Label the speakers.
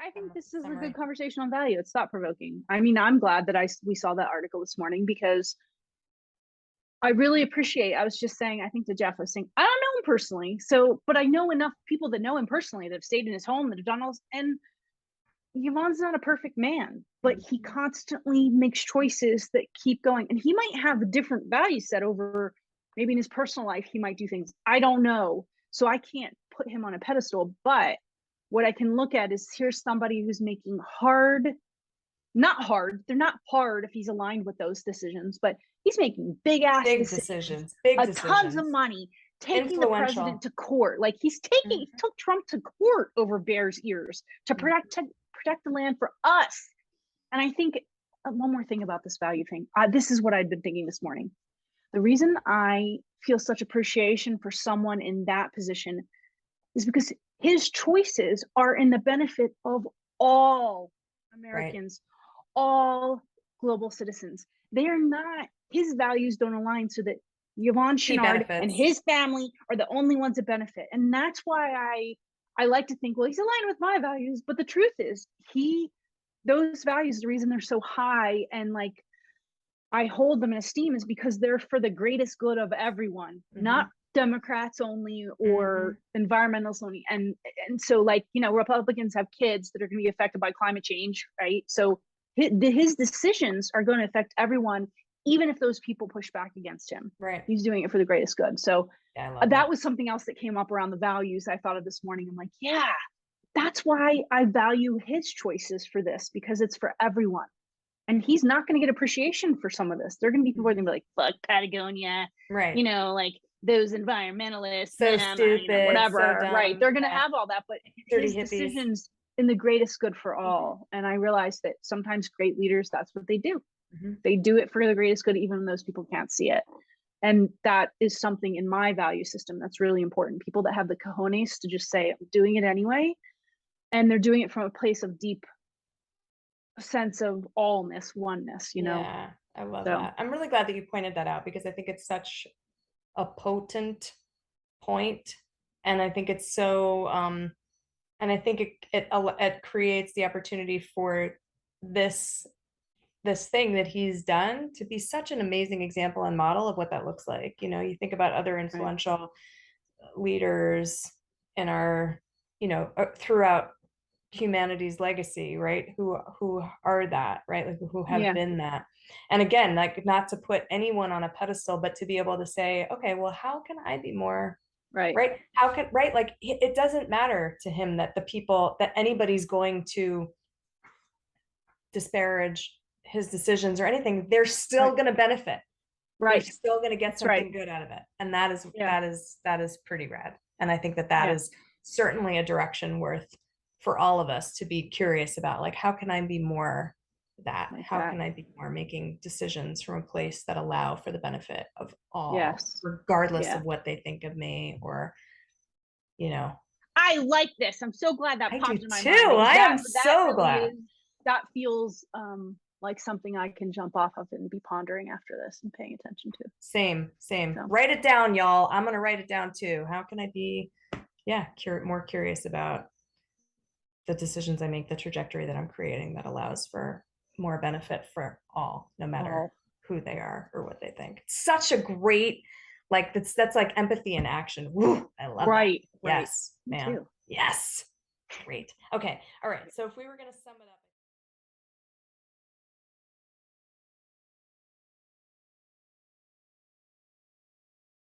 Speaker 1: I think this is a good
Speaker 2: summary.
Speaker 1: conversation on value. It's thought provoking. I mean, I'm glad that we saw that article this morning because I really appreciate. I was just saying, I think to Jeff, I was saying, I don't know him personally, so but I know enough people that know him personally that have stayed in his home, that have done all this, and Yvon's not a perfect man, but he constantly makes choices that keep going. And he might have a different value set over maybe in his personal life. He might do things I don't know. So I can't put him on a pedestal. But what I can look at is here's somebody who's making not hard, they're not hard if he's aligned with those decisions, but he's making big ass
Speaker 2: Big
Speaker 1: decisions,
Speaker 2: decisions, big
Speaker 1: tons of
Speaker 2: decisions,
Speaker 1: money, taking the president
Speaker 2: influential.
Speaker 1: to court. Like he took Trump to court over Bears ears to protect the land for us. And I think one more thing about this value thing. This is what I'd been thinking this morning. The reason I feel such appreciation for someone in that position is because his choices are in the benefit of all
Speaker 2: Right.
Speaker 1: Americans, all global citizens. They are not, his values don't align so that Yvon
Speaker 2: He
Speaker 1: Chouinard and
Speaker 2: benefits.
Speaker 1: his family are the only ones that benefit. And that's why I like to think, well, he's aligned with my values. But the truth is, those values, the reason they're so high and like I hold them in esteem is because they're for the greatest good of everyone, not Democrats only or environmentalists only. And so like, Republicans have kids that are going to be affected by climate change, right? So his decisions are going to affect everyone, even if those people push back against him.
Speaker 2: Right.
Speaker 1: He's doing it for the greatest good. So
Speaker 2: Yeah, I love
Speaker 1: that was something else that came up around the values I thought of this morning. I'm like, yeah, that's why I value his choices for this, because it's for everyone. And he's not going to get appreciation for some of this. There are going to be people who are going to be like, fuck Patagonia,
Speaker 2: Right.
Speaker 1: Like those environmentalists,
Speaker 2: So stupid, so
Speaker 1: whatever, right?
Speaker 2: dumb.
Speaker 1: They're going to
Speaker 2: Yeah.
Speaker 1: have all that, but
Speaker 2: Dirty
Speaker 1: his
Speaker 2: hippies.
Speaker 1: decisions in the greatest good for all. And I realized that sometimes great leaders, that's what they do. They do it for the greatest good, even when those people can't see it. And that is something in my value system that's really important. People that have the cojones to just say, I'm doing it anyway. And they're doing it from a place of deep sense of allness, oneness,
Speaker 2: Yeah, I love
Speaker 1: So
Speaker 2: that. I'm really glad that you pointed that out because I think it's such a potent point, and I think it's so and I think it creates the opportunity for this thing that he's done to be such an amazing example and model of what that looks like. You think about other
Speaker 1: right.
Speaker 2: influential leaders in our, throughout humanity's legacy, right? Who are that, right? Like who have
Speaker 1: Yeah,
Speaker 2: been that. And again, like not to put anyone on a pedestal, but to be able to say, okay, well, how can I be more,
Speaker 1: right.
Speaker 2: right? How can, right? Like it doesn't matter to him that that anybody's going to disparage his decisions or anything. They're still
Speaker 1: Right.
Speaker 2: going to benefit. They're
Speaker 1: Right.
Speaker 2: still going to get
Speaker 1: That's right.
Speaker 2: something good out of it. And that is,
Speaker 1: Yeah.
Speaker 2: that is pretty rad. And I think that
Speaker 1: Yeah.
Speaker 2: is certainly a direction worth for all of us to be curious about. Like, how can I be more that?
Speaker 1: Like
Speaker 2: How
Speaker 1: that.
Speaker 2: can I be more making decisions from a place that allow for the benefit of all,
Speaker 1: Yes.
Speaker 2: regardless
Speaker 1: Yeah.
Speaker 2: of what they think of me or, you know,
Speaker 1: I like this. I'm so glad that
Speaker 2: I do
Speaker 1: popped in my
Speaker 2: too.
Speaker 1: mind because
Speaker 2: I
Speaker 1: that
Speaker 2: am
Speaker 1: that
Speaker 2: so
Speaker 1: really
Speaker 2: glad.
Speaker 1: is that feels like something I can jump off of and be pondering after this and paying attention to.
Speaker 2: Same.
Speaker 1: So
Speaker 2: Write it down, y'all. I'm going to write it down too. How can I be, yeah, more curious about the decisions I make, the trajectory that I'm creating that allows for more benefit for all, no matter
Speaker 1: all
Speaker 2: who they are or what they think. It's such a great, like that's like empathy in action. Woo, I love that.
Speaker 1: right.
Speaker 2: Yes,
Speaker 1: Me
Speaker 2: man.
Speaker 1: too.
Speaker 2: Yes. Great. Okay. All right. So if we were going to sum it up.